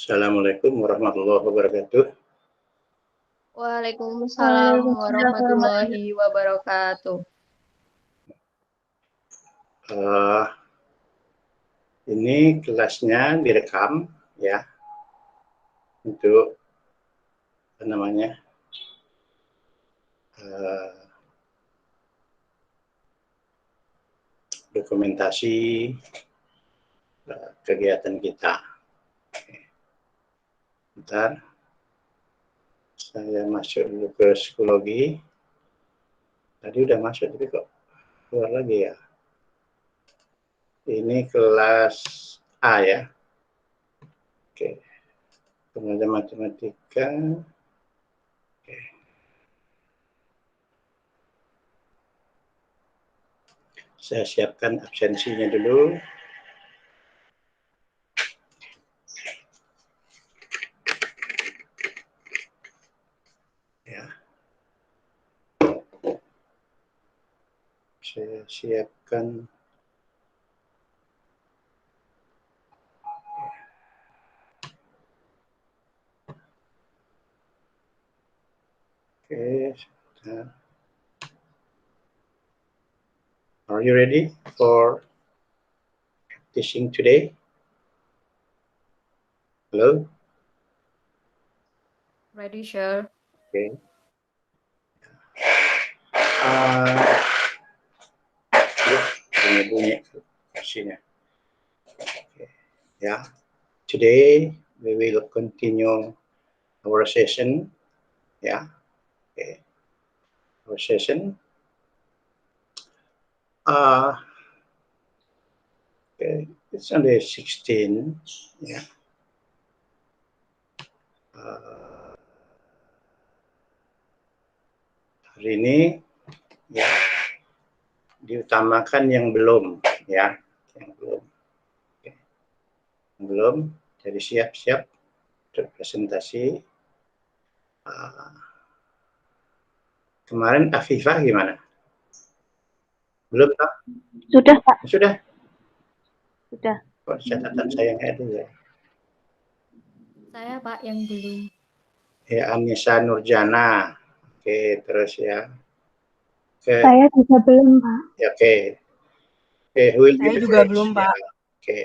Assalamualaikum warahmatullahi wabarakatuh. Waalaikumsalam warahmatullahi wabarakatuh. Ini kelasnya direkam ya untuk apa namanya dokumentasi kegiatan kita. Bentar, saya masuk dulu ke psikologi. Tadi udah masuk tapi kok keluar lagi ya. Ini kelas A ya. Oke. Pengajar matematika. Oke. Saya siapkan absensinya dulu. Ya. Saya siapkan. Oke, sebentar. Are you ready for teaching today? Hello? Ready, sure. Okay. Bunyi sini. Okay. Yeah. Today we will continue our session. Yeah. Okay. Our session. Okay. It's only 16. Yeah. Hari ini ya diutamakan yang belum ya, yang belum. Okay. Yang belum, jadi siap-siap untuk presentasi. Kemarin Afifah gimana? Belum Pak? Sudah Pak. Sudah. Sudah. Kok catatan saya nggak ada ya? Saya Pak yang belum. Ya, Anissa Nurjana. Oke, terus ya. Oke. Saya juga belum Pak. Ya, oke. Oke, who will Saya be the juga first? belum Ya. Pak. Oke,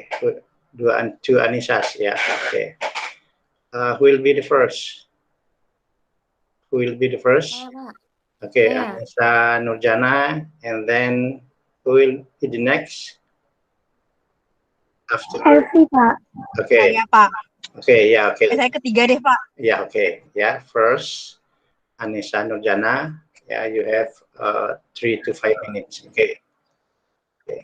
two Anissas ya. Oke. Who will be the first? Who will be the first? Oke, Anissa Nurjana, and then who will be the next? After. Elvi Pak. Oke. Saya Pak. Oke, ya oke. Saya ketiga deh Pak. Ya oke. Ya, first Anissa Nurjana. Ya, you have 3 to 5 minutes. Oke. Oke.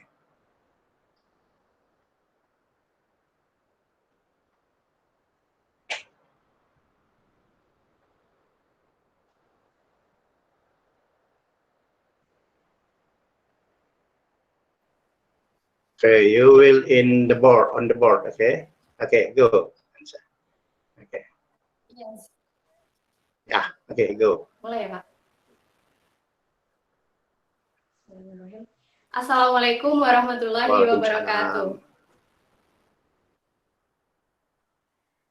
Okay, you will on the board, okay? Okay, go. Okay. Yes. Ya, okay, go. Mulai ya Pak. Assalamualaikum warahmatullahi wabarakatuh.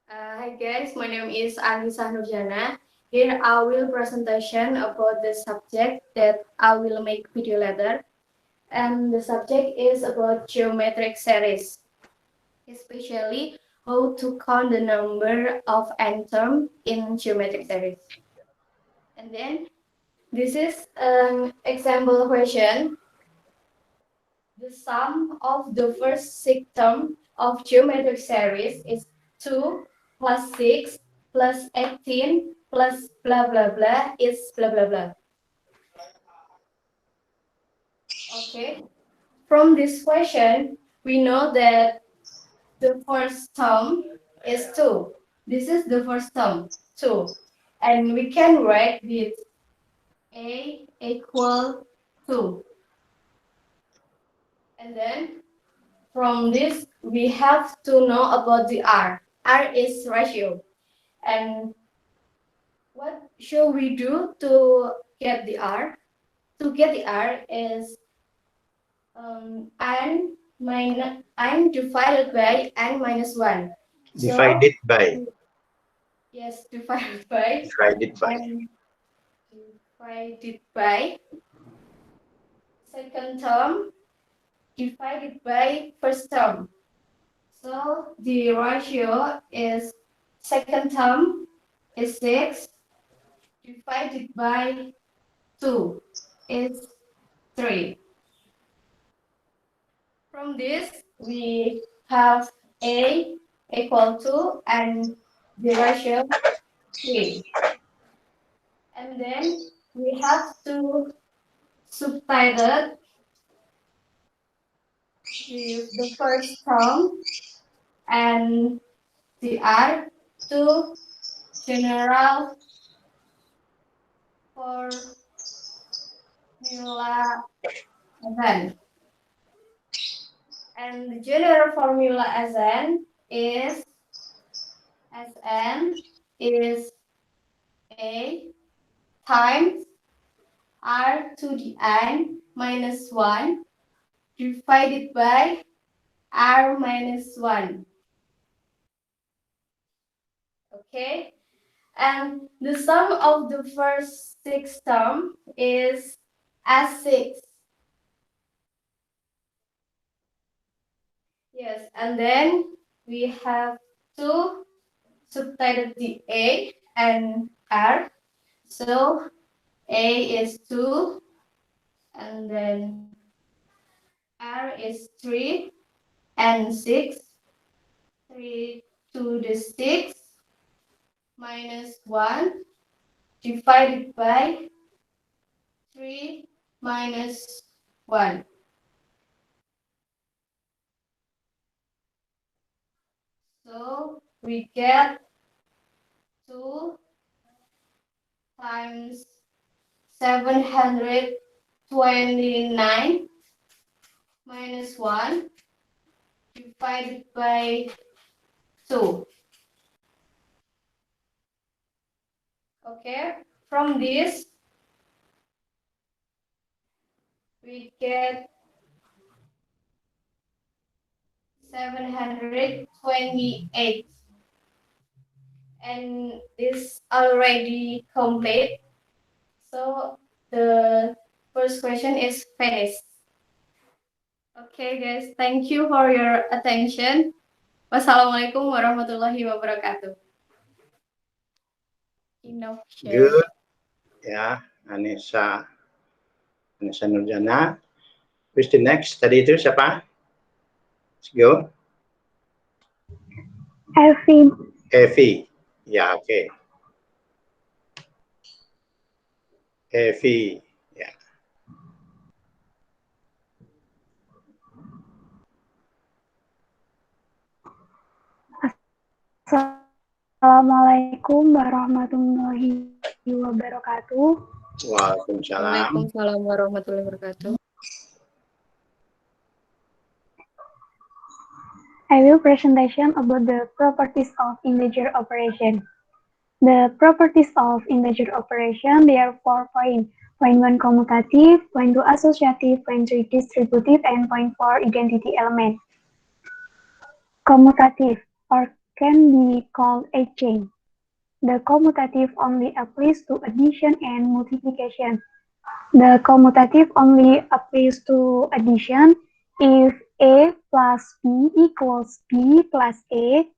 Hi guys, my name is Anissa Nurjana. Here I will presentation about the subject that I will make video later. And the subject is about geometric series, especially how to count the number of n terms in geometric series. And then this is an example question. The sum of the first 6 terms of geometric series is 2 plus 6 plus 18 plus blah blah blah is blah blah blah. Okay. From this question, we know that the first term is 2. This is the first term, 2. And we can write with A equal 2. And then from this, we have to know about the R. R is ratio. And what should we do to get the R? To get the R is n divided by n minus 1. Divided by. Yes, divided by. Divided by. And divided by second term divided by first term. So the ratio is second term is 6 divided by 2 is 3. From this, we have A equal to and the ratio 3. And then we have to subtract the first term and the R to general formula Sn. And the general formula Sn is A times R to the n minus 1 divided by R minus 1. Okay, and the sum of the first 6 terms is S6. Yes, and then we have to subtract the A and R. So A is 2, and then R is 3 and 6. 3 to the 6 minus 1 divided by 3 minus 1. So we get 2 times 729 minus 1 divided by 2. Okay, from this we get 728, and this already complete. So the first question is finished. Okay guys, thank you for your attention. Wassalamualaikum warahmatullahi wabarakatuh. Good. Ya, Anissa Nurjana. Who's the next? Tadi itu siapa? Let's go. Evi. Ya, oke. Okay. Evi. Ya. Assalamualaikum warahmatullahi wabarakatuh. Waalaikumsalam. Waalaikumsalam warahmatullahi wabarakatuh. I will presentation about the properties of integer operation. The properties of integer operation, they are 4 points. Point 1 commutative, point 2 associative, point 3 distributive, and point 4 identity element. Commutative, or can be called a chain. The commutative only applies to addition and multiplication. The commutative only applies to addition if A plus B equals B plus A.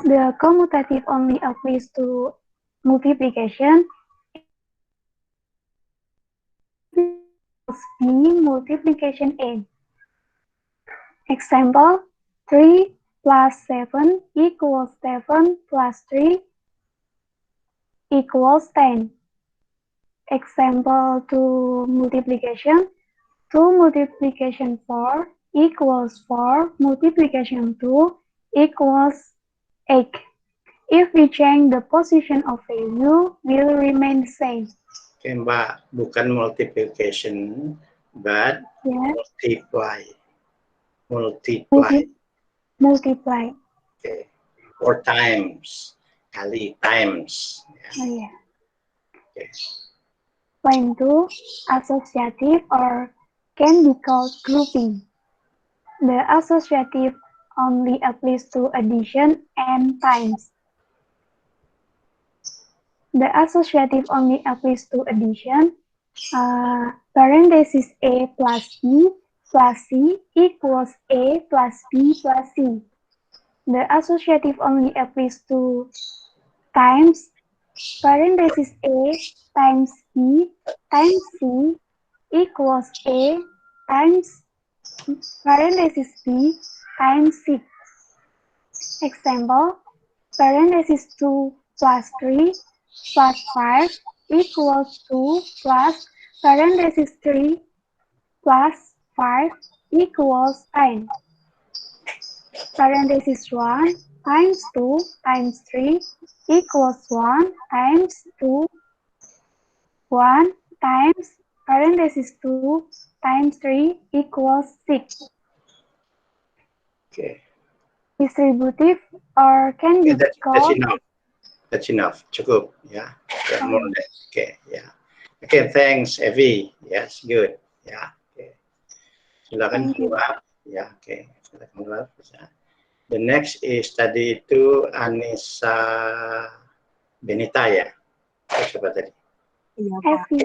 The commutative only applies to multiplication B multiplication A. Example, 3 plus 7 equals 7 plus 3 equals 10. Example 2 multiplication, 2 multiplication 4 equals 4 multiplication 2 equals 8. If we change the position of value, will remain the same. Oke, Mbak, bukan multiplication, but multiply. Multiply. Okay. Or times. Kali, times. Oh, yeah. Okay. Point 2, associative or can be called grouping. The associative only applies to addition and times. The associative only applies to addition. Parenthesis A plus B plus C equals A plus B plus C. The associative only applies to times. Parenthesis A times B times C equals A times parenthesis B times C. Example, parenthesis 2 plus 3 plus 5 equals 2 plus parenthesis 3 plus 5 equals 10. Parenthesis 1 times 2 times 3 equals 1 times 2, 1 times parenthesis 2 times 3 equals 6. Okay. Distributive or can be That's called. enough. That's enough. Cukup. Ya. Yeah, more than that. Okay. Yeah. Okay. Thanks, Evie. Yes. Good. Ya. Okay. Silakan keluar. Ya. Okay. Silakan keluar. Bisa. The next is tadi itu Anissa Benita ya. Siapa tadi? Iya, Pak. Evi.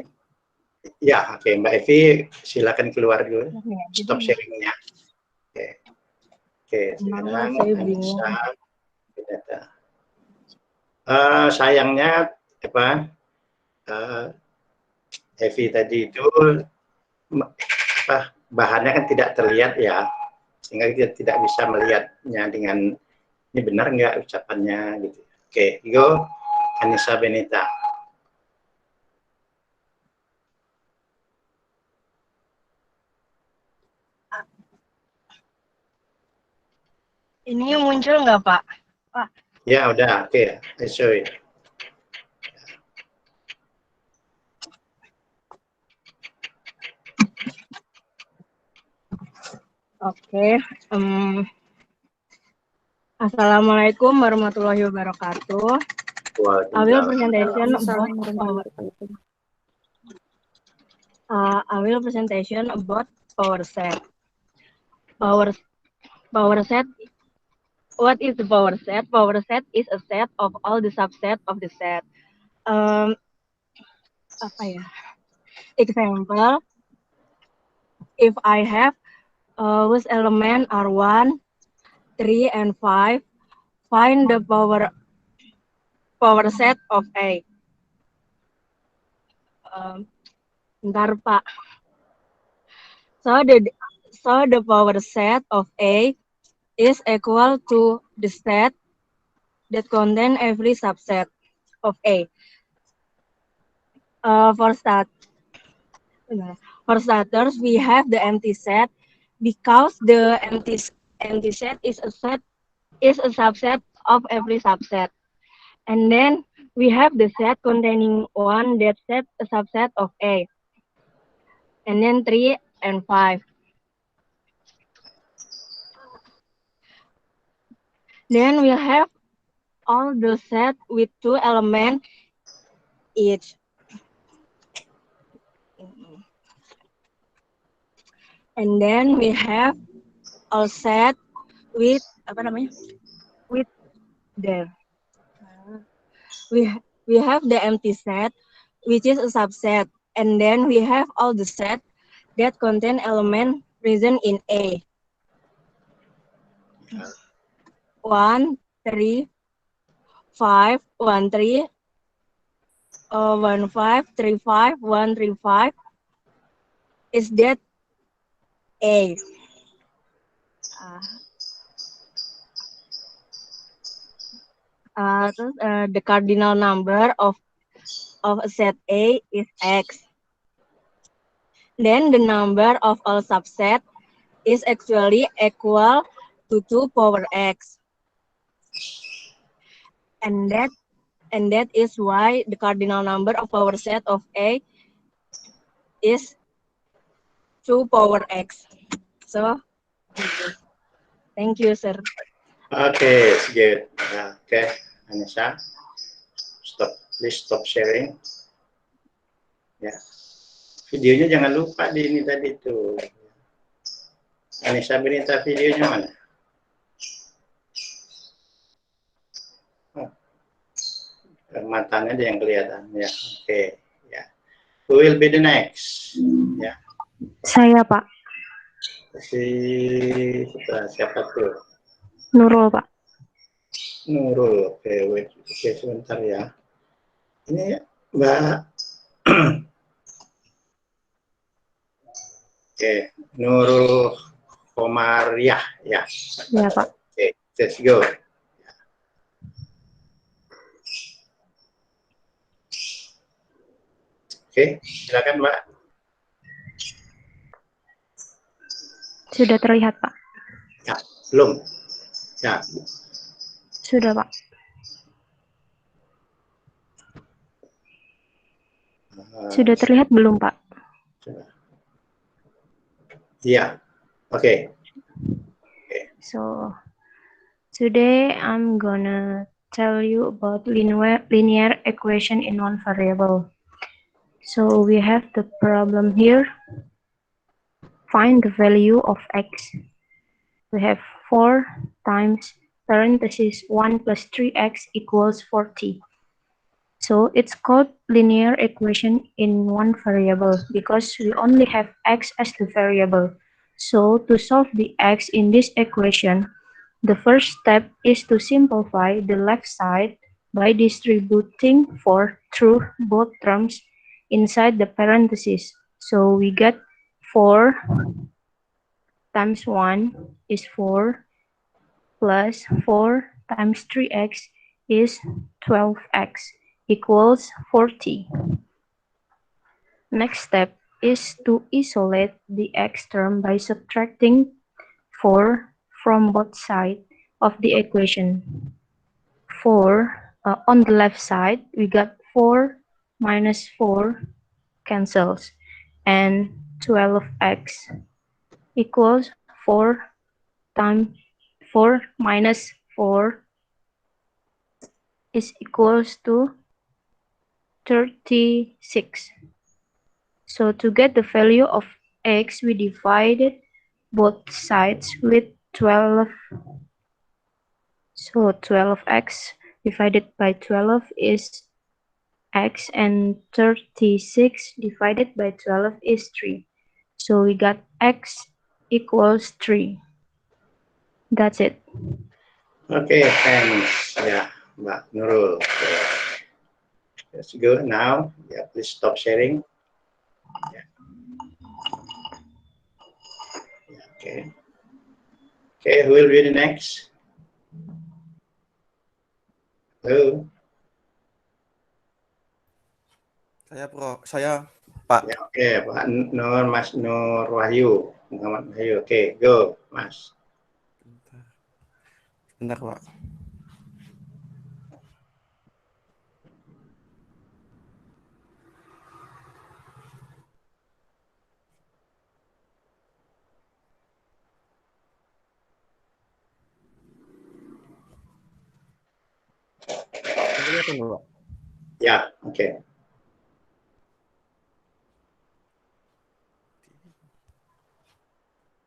Ya, oke, Mbak Evi, silakan keluar dulu. Stop sharingnya. Oke, sekarang Saya bingung. Sayangnya apa? Evi tadi itu bahannya kan tidak terlihat ya, sehingga kita tidak bisa melihatnya dengan ini benar nggak ucapannya gitu. Oke, go Anissa Benita. Ini muncul nggak, Pak? Pak. Ya udah, oke, I show you. Oke. Assalamualaikum warahmatullahi wabarakatuh. I will presentation about power set. Power set. What is the power set? Power set is a set of all the subset of the set. Example, if I have whose element are 1, 3, and 5, find the power set of A. Bentar, Pak. So the power set of A is equal to the set that contain every subset of A. For starters, we have the empty set because the empty set is a subset of every subset. And then we have the set containing 1 that set a subset of A. And then 3 and 5. Then we have all the set with 2 elements each. And then we have all set with we have the empty set, which is a subset, and then we have all the set that contain element present in A. 1, 3, 5, 1, 3, 1, 5, 3, 5, 1, 3, 5. Is that A? The cardinal number of a set A is X. Then the number of all subset is actually equal to 2 power X. And that is why the cardinal number of power set of A is 2 power X. So, thank you, sir. Okay, good. Okay, Anissa, please stop sharing. Ya, videonya jangan lupa di ini tadi tuh. Anissa Benita videonya mana? matanya dia yang kelihatan ya. Oke, ya. Who will be the next? Ya. Saya, Pak. Siapa tuh? Nurul, Pak. Nurul. Oke, wait. Oke, sebentar ya. Ini Mbak. Oke, Nurul Komariah ya. Ya, Pak. Oke, let's go. Oke, silakan Mbak. Sudah terlihat, Pak. Ya, belum. Ya, Sudah, Pak. Sudah terlihat belum, Pak? Iya. Oke. So, today I'm gonna tell you about linear equation in one variable. So we have the problem here. Find the value of x. We have 4 times parenthesis 1 plus 3x equals 40. So it's called linear equation in one variable because we only have x as the variable. So to solve the x in this equation, the first step is to simplify the left side by distributing 4 through both terms inside the parentheses. So we get 4 times 1 is 4 plus 4 times 3x is 12x equals 40. Next step is to isolate the x term by subtracting 4 from both sides of the equation. 4 on the left side, we got 4 minus 4 cancels, and 12x equals 4 times 4 minus 4 is equals to 36. So to get the value of x, we divided both sides with 12. So 12x divided by 12 is x, and 36 divided by 12 is 3. So we got x equals 3. That's it. Oke, thanks ya Mbak Nurul. Let's go now. Ya, please stop sharing. Ya. Oke. Oke, who will be the next? Halo. Saya Pak. Ya, oke, Pak Nur, Mas Nur Wahyu. Muhammad Wahyu. Oke, go, Mas. Bentar, Pak. Kelihatan, Pak. Ya, oke.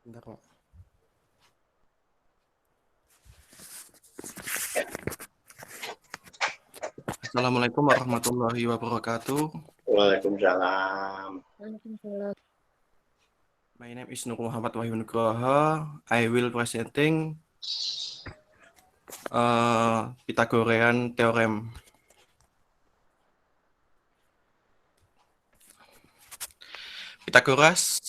Bentar, Pak. Assalamualaikum warahmatullahi wabarakatuh. Waalaikumsalam. My name is Nur Muhammad Wahyu Nugroho. I will presenting Pythagorean theorem. Pythagoras.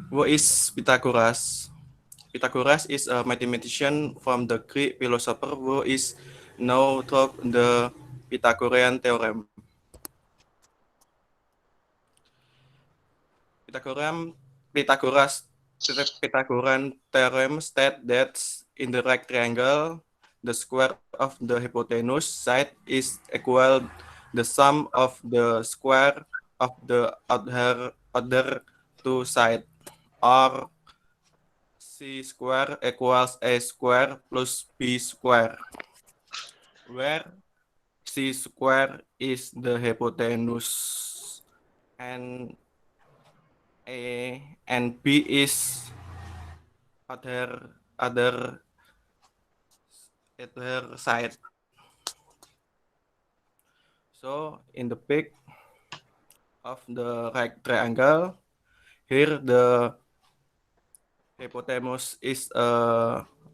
Who is Pythagoras? Pythagoras is a mathematician from the Greek philosopher who is known through the Pythagorean theorem. Pythagorean theorem states that in the right triangle, the square of the hypotenuse side is equal the sum of the square of the other two sides, or c square equals a square plus b square, where c square is the hypotenuse and a and b is other other side. So in the peak of the right triangle, here the hypotenuse is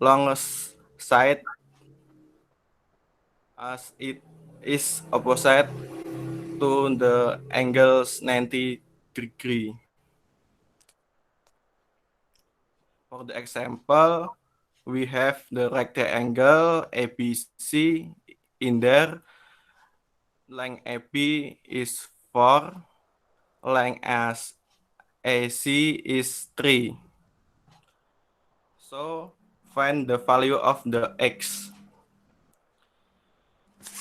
longest side as it is opposite to the angles 90 degree. For the example, we have the rectangle ABC in there. Length AB is 4, length as AC is 3. So find the value of the X.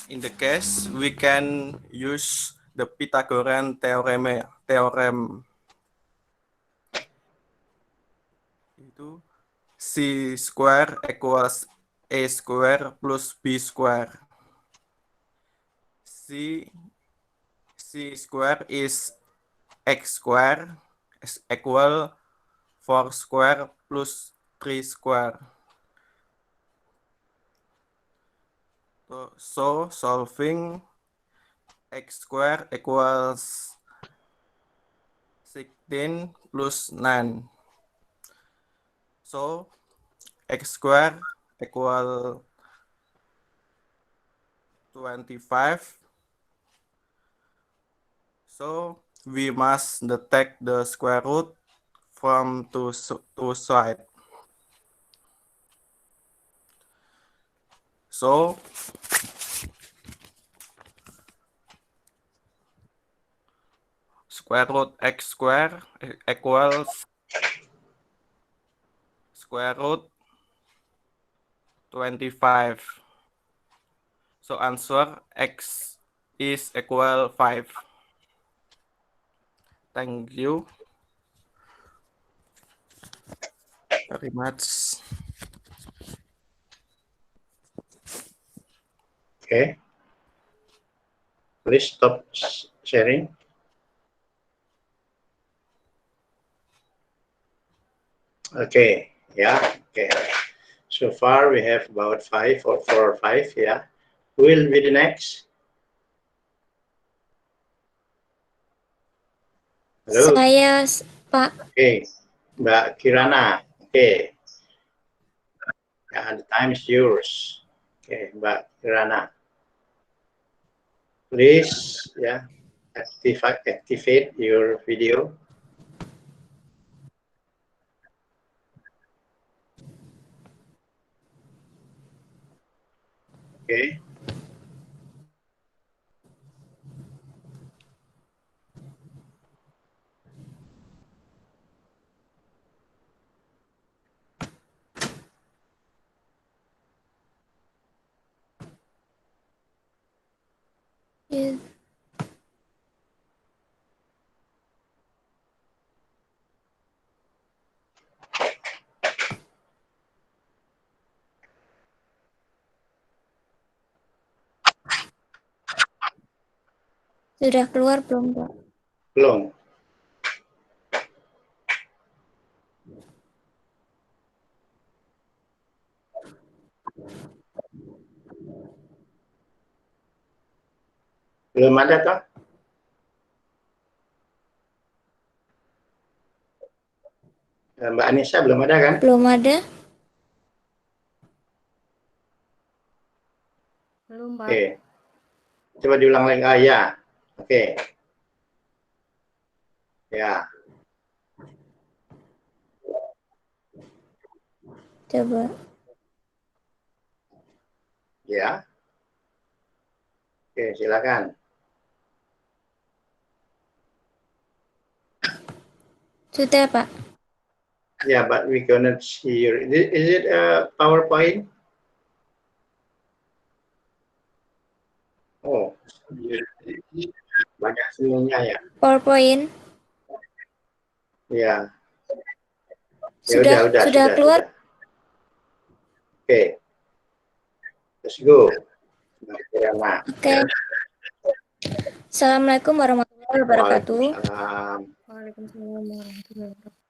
In the case, we can use the Pythagorean theorem. Itu C square equals A square plus B square. C square is X square is equal 4 square plus 3 square. So solving X square equals 16 plus 9. So X square equal 25. So we must detect the square root from two sides. So square root X square equals square root 25. So answer X is equal 5. Thank you very much. Okay. Please stop sharing. Okay, yeah, okay. So far we have about 5 or 4 or 5, yeah. Who will be the next? Halo? Saya, Pak. Okay, Mbak Kirana. Okay. Yeah, the time is yours. Okay, Mbak Kirana. Please, yeah, activate your video. Okay. Ya. Sudah keluar belum, Pak? Belum. Belum ada toh? Mbak Anissa belum ada kan? Belum ada. Belum, Pak. Oke. Coba diulang lagi. Ah, ya. Oke. Ya. Coba. Ya. Oke, silakan. Sudah, Pak. Yeah, but we cannot see your. Is it a PowerPoint? Oh, banyak semuanya ya. PowerPoint. Ya. Sudah keluar. Oke. Let's go. Oke. Assalamualaikum warahmatullahi wabarakatuh. Waalaikumsalam warahmatullahi wabarakatuh.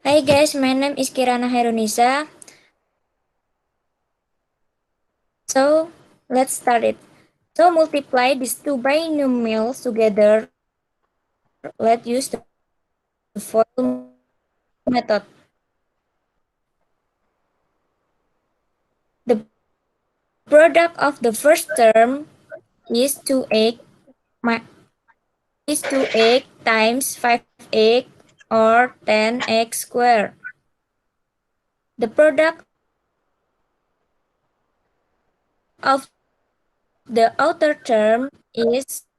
Hi guys, my name is Kirana Herunisa. So let's start it. So multiply these two binomials together. Let's use the following method. The product of the first term is 2x times 5x or 10x squared. The product of the outer term is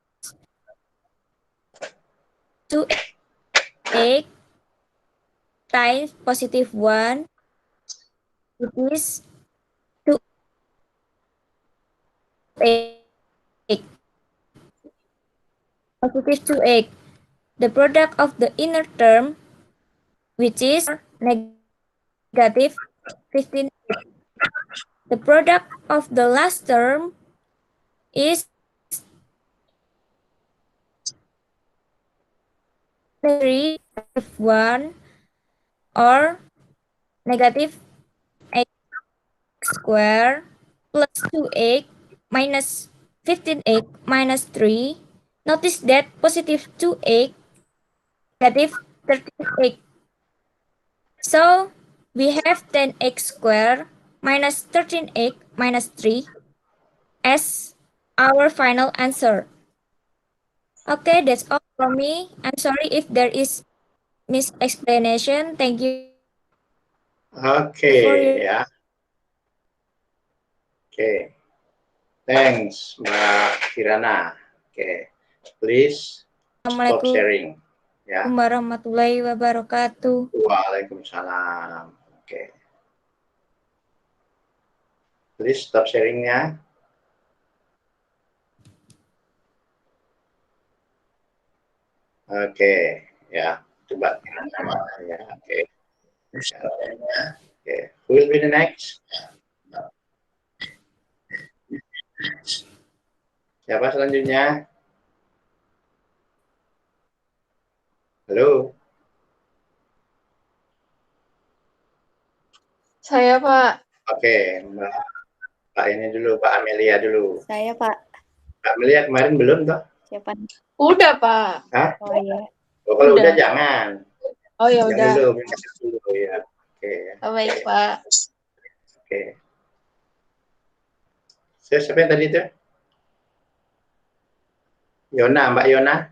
2x times positive 1. It is 2x. Positive 2x. The product of the inner term, which is negative 15x. The product of the last term is 3.1 or negative x squared plus 2x minus 15x minus 3. Notice that positive 2x, negative 13x. So we have 10x squared minus 13x minus 3 as our final answer. Okay, that's all from me. I'm sorry if there is misexplanation. Thank you. Oke, ya. Oke. Thanks, Mbak Kirana. Oke. Please stop sharing. Ya. Assalamualaikum warahmatullahi wabarakatuh. Waalaikumsalam. Oke. Please stop sharingnya. Oke, ya. Coba ya. Oke. Oke. Who will be the next? Siapa selanjutnya? Halo. Saya, Pak. Oke, Mbak ini dulu, Pak Amelia dulu. Saya, Pak. Mbak Amelia kemarin belum toh? Siapa? Udah, Pak. Hah? Oh iya. Oh, kalau udah jangan. Oh ya udah. Dulu, dulu ya. Oke. Oh, baik, Pak. Oke. Siapa yang tadi itu? Yona, Mbak Yona?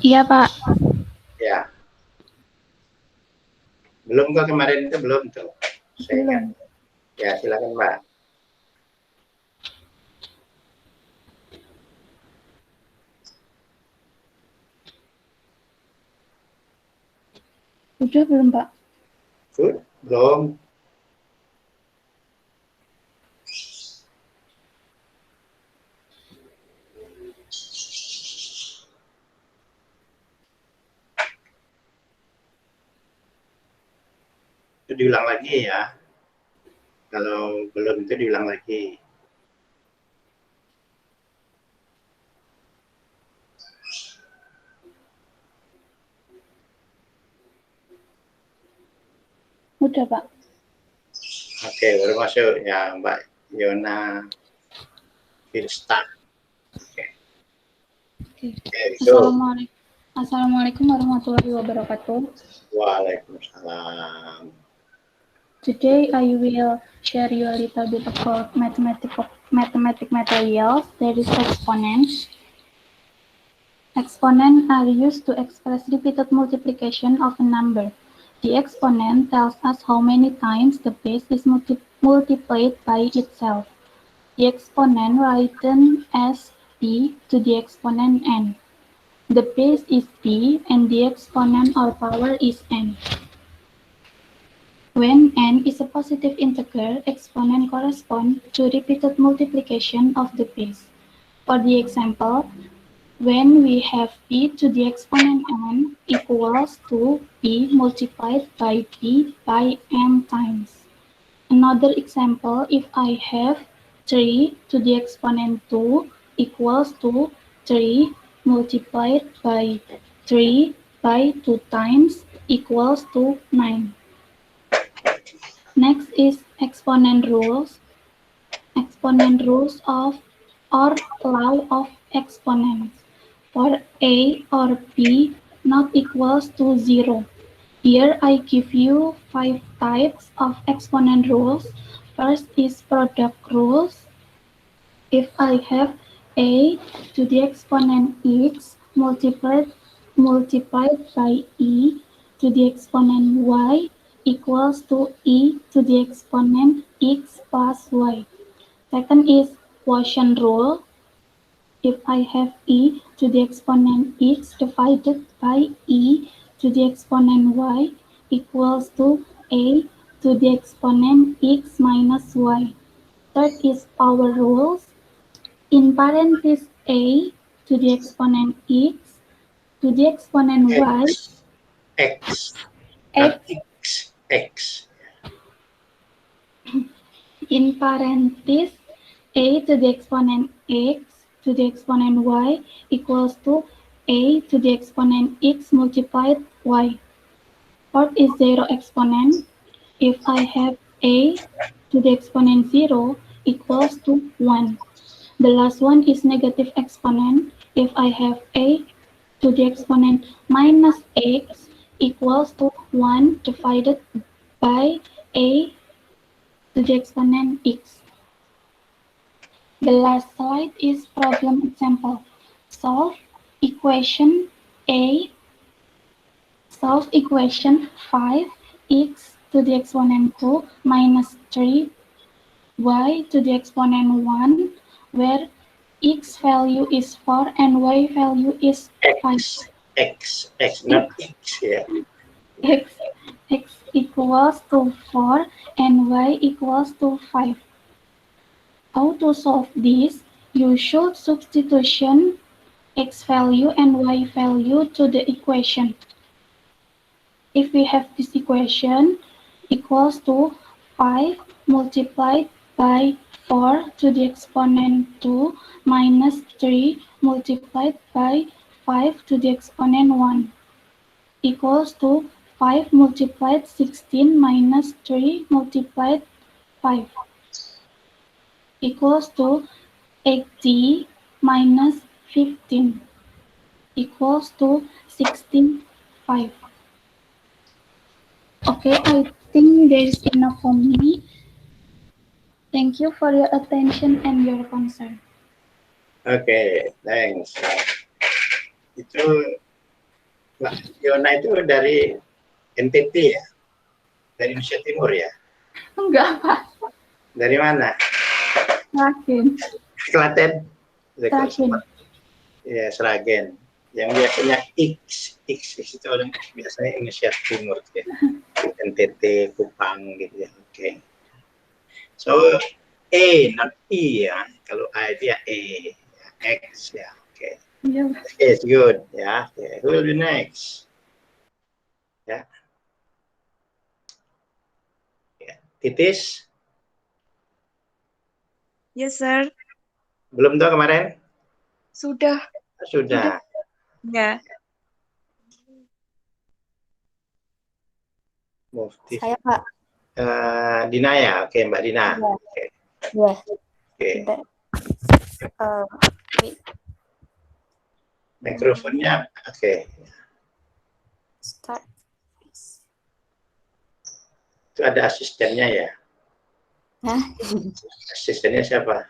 Iya, Pak. Ya. Belum kok kemarin itu belum tuh. Belum. Ya, silakan, Mbak. Udah belum, Pak? Belum. Itu diulang lagi ya. Kalau belum itu diulang lagi. Udah, Pak. Oke, baru masuk ya Mbak Yona Firsta. Oke. Assalamualaikum warahmatullahi wabarakatuh. Waalaikumsalam. Today I will share you a little bit about mathematical materials. There is exponents. Exponents are used to express repeated multiplication of a number. The exponent tells us how many times the base is multiplied by itself. The exponent written as p to the exponent n. The base is p and the exponent or power is n. When n is a positive integer, exponent corresponds to repeated multiplication of the base. For the example, when we have p to the exponent n equals to p multiplied by p by n times. Another example, if I have 3 to the exponent 2 equals to 3 multiplied by 3 by 2 times equals to 9. Next is exponent rules. Exponent rules of or law of exponents. For a or b not equals to 0. Here I give you 5 types of exponent rules. First is product rules. If I have a to the exponent x multiplied by e to the exponent y equals to e to the exponent x plus y. Second is quotient rule. If I have e to the exponent x divided by e to the exponent y equals to a to the exponent x minus y. Third is power rules. In parentheses a to the exponent x to the exponent y, X, x not X, X. in parentheses a to the exponent x to the exponent y equals to a to the exponent x multiplied y. Fourth is zero exponent. If I have a to the exponent 0 equals to 1. The last one is negative exponent. If I have a to the exponent minus x equals to 1 divided by a to the exponent x. The last slide is problem example. Solve equation a. Solve equation 5x to the exponent 2 minus 3y to the exponent 1, where x value is 4 and y value is 5. X, not X, yeah. x equals to 4 and y equals to 5. How to solve this? You should substitution x value and y value to the equation. If we have this equation equals to 5 multiplied by 4 to the exponent 2 minus 3 multiplied by 5 to the exponent 1 equals to 5 multiplied 16 minus 3 multiplied 5 equals to 80 minus 15 equals to 65. Okay, I think there is enough for me. Thank you for your attention and your concern. Oke, thanks. Itu Mbak Yona itu dari NTT ya? Dari Indonesia Timur ya? Enggak, Pak. Dari mana? Yakin. Klaten? Yakin. Ya, Sragen. Yang biasanya X itu orang biasanya Indonesia Timur ya. NTT, Kupang gitu ya. Oke. So A not E ya. Kalau I dia E, X ya. Oke. Yeah. Okay, it's good ya. Okay. Who will be next? Ya. Titis? Yes, sir. Belum tahu kemarin? Sudah. Sudah. Ya. Mufti. Saya, Pak. Dina ya? Oke, Mbak Dina. Ya. Oke. Ya. Oke. Mikrofonnya oke. Start. Itu ada asistennya ya? Hah? Asistennya siapa?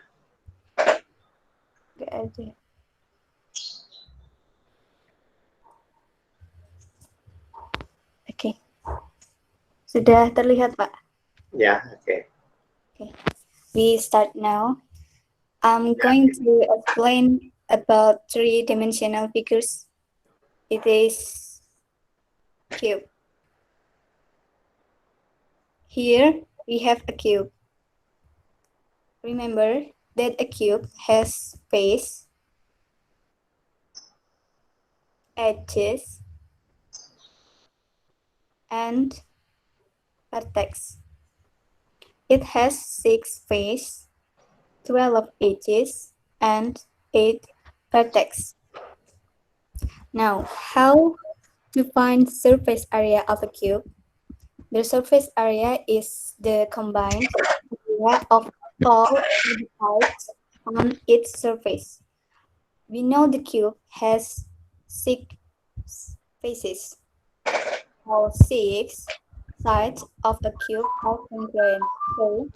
Gak ada. Oke. Sudah terlihat, Pak? Ya, oke. Okay. We start now. I'm going to explain about three-dimensional figures. It is cube. Here we have a cube. Remember that a cube has base, edges, and vertex. It has 6 faces, 12 edges, and 8 vertex. Now, how to find surface area of a cube? The surface area is the combined area of all the parts on its surface. We know the cube has 6 faces. All 6 sides of a cube are congruent, so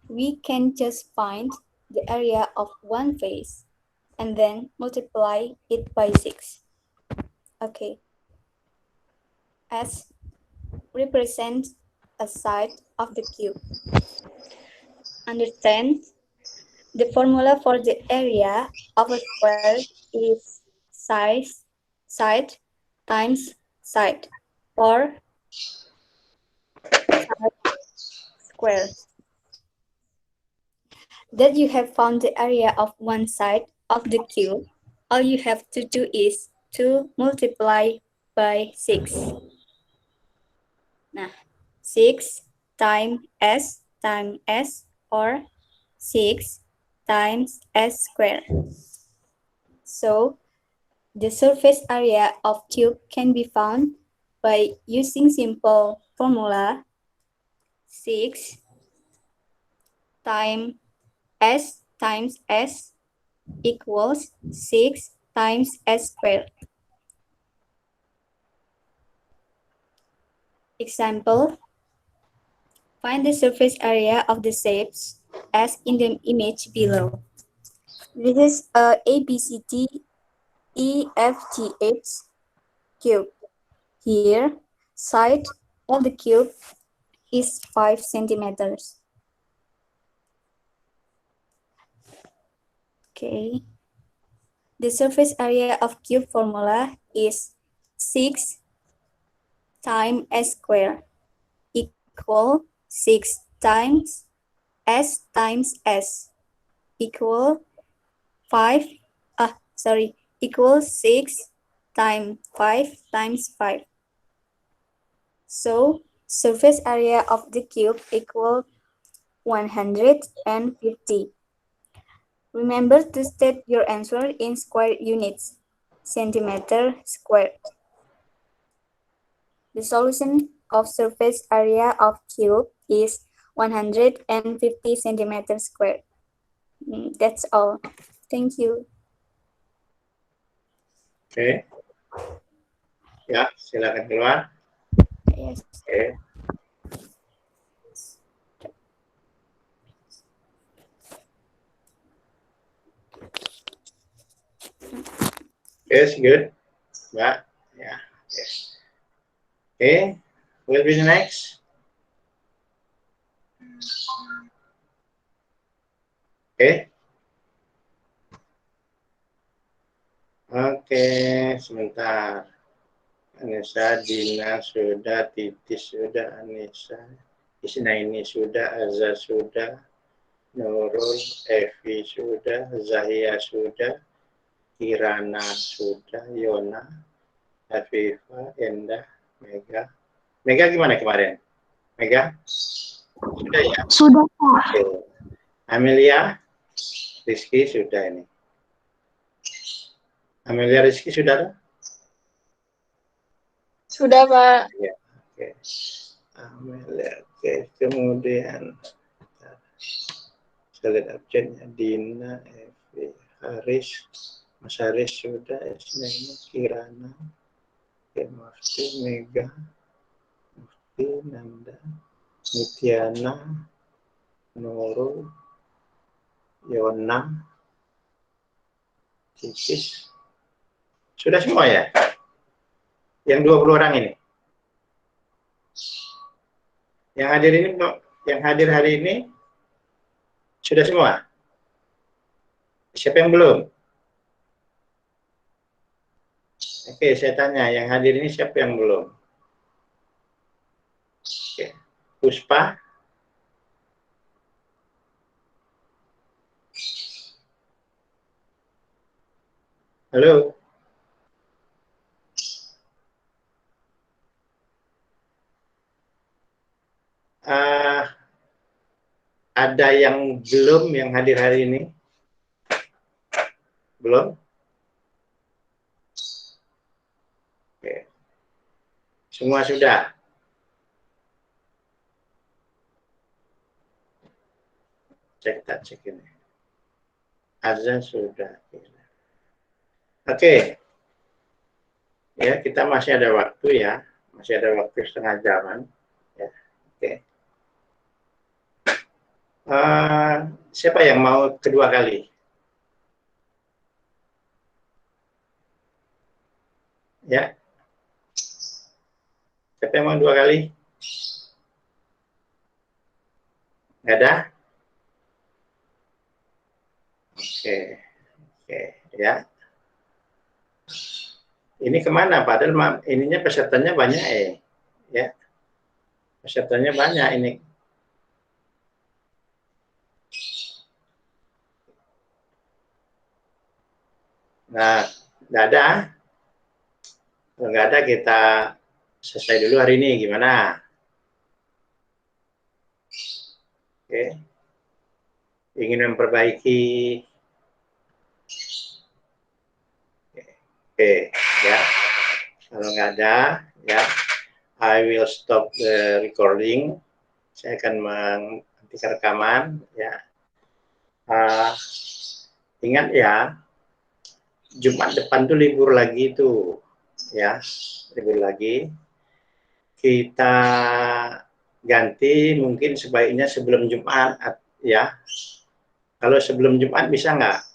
we can just find the area of one face and then multiply it by 6. Okay. S represents a side of the cube. Understand? The formula for the area of a square is side times side, or side square. That you have found the area of one side of the cube, all you have to do is to multiply by 6. Nah, 6 times S or 6 times S squared. So the surface area of cube can be found by using simple formula 6 times S equals 6 times S squared. Example, find the surface area of the shapes as in the image below. This is a ABCD EFGH cube. Here, side of the cube is 5 centimeters. Okay. The surface area of cube formula is 6 times S squared equal 6 times S equal 6 times 5 times 5. So surface area of the cube equal 150. Remember to state your answer in square units, centimeter squared. The solution of surface area of cube is 150 centimeters squared. That's all. Thank you. Oke. Ya, silakan keluar. Yes. Oke. Yes, good. Ya, ya. Yes. Okay, will be the next. Oke. Oke, sebentar. Anissa, Dina sudah, Titis sudah, Anissa, Isnaini sudah, Azza sudah, Nurul, Evi sudah, Zahia sudah, Kirana sudah, Yona, Afifa, Endah, Mega. Mega gimana kemarin? Mega? Sudah ya? Sudah, Pak. Oke. Amelia, Rizky sudah ini. Amelia, Rizky sudah? Sudah, Pak. Ya, oke. Amelia, oke. Kemudian saya lihat absennya Dina, Evi, Haris, Mas Haris sudah, Esneni, Kirana, Mufti, Mega, Mufti, Nanda, Nitiana, Nurul, Yona, Cicis. Sudah semua ya? Yang 20 orang ini? Yang hadir hari ini sudah semua? Siapa yang belum? Oke, saya tanya, yang hadir ini siapa yang belum? Oke. Puspa? Halo? Ada yang belum yang hadir hari ini? Belum? Oke. Semua sudah? Cek ini. Azan sudah. Oke. Ya, kita masih ada waktu ya. Masih ada waktu setengah jaman. Ya. Oke. Siapa yang mau kedua kali? Ya. Siapa yang mau 2 kali? Nggak ada? Oke, ya. Ini kemana? Padahal ininya pesertanya banyak ya. Pesertanya banyak ini. Nah, nggak ada. Kalau nggak ada kita selesai dulu hari ini, gimana? Oke. Ingin memperbaiki. Oke, ya. Kalau nggak ada, ya, I will stop the recording. Saya akan menghentikan rekaman, ya. Ingat ya, Jumat depan tuh libur lagi tuh, ya, libur lagi. Kita ganti mungkin sebaiknya sebelum Jumat, ya. Kalau sebelum Jumat bisa nggak?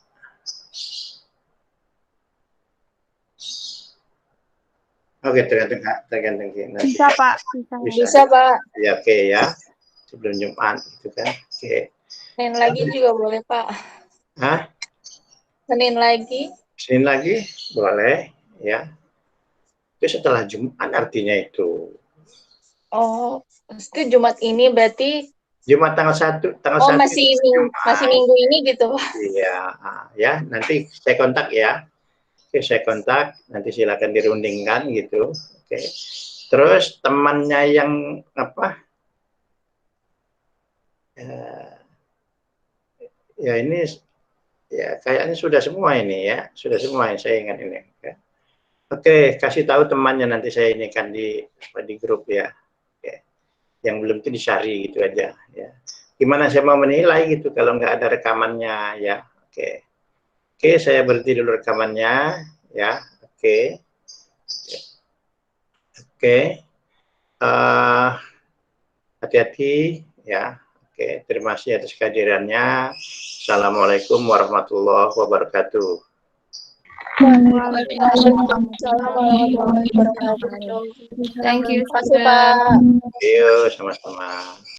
Oke, tergantung. Bisa, Pak. Bisa, Pak. Ya, oke ya. Sebelum Jumat gitu kan. Oke. Senin lagi juga boleh, Pak. Hah? Senin lagi. Senin lagi? Boleh, ya. Itu setelah Jumat artinya itu. Oh, itu Jumat ini berarti Jumat tanggal 1, Oh, masih minggu ini gitu, Pak. Iya, ya. Nanti saya kontak ya. Oke, saya kontak, nanti silakan dirundingkan gitu. Oke. Terus temannya yang apa? Ya ini ya kayaknya sudah semua ini ya, sudah semua yang saya ingat ini. Oke, kasih tahu temannya nanti saya ini kan di grup ya. Oke. Yang belum itu dicari gitu aja ya. Gimana saya mau menilai gitu kalau nggak ada rekamannya ya. Oke. Oke, saya berhenti dulu rekamannya ya. Oke. Oke. Hati-hati ya. Oke, terima kasih atas kehadirannya. Assalamualaikum warahmatullahi wabarakatuh. Thank you. Terima kasih, Pak. Yuk, sama-sama.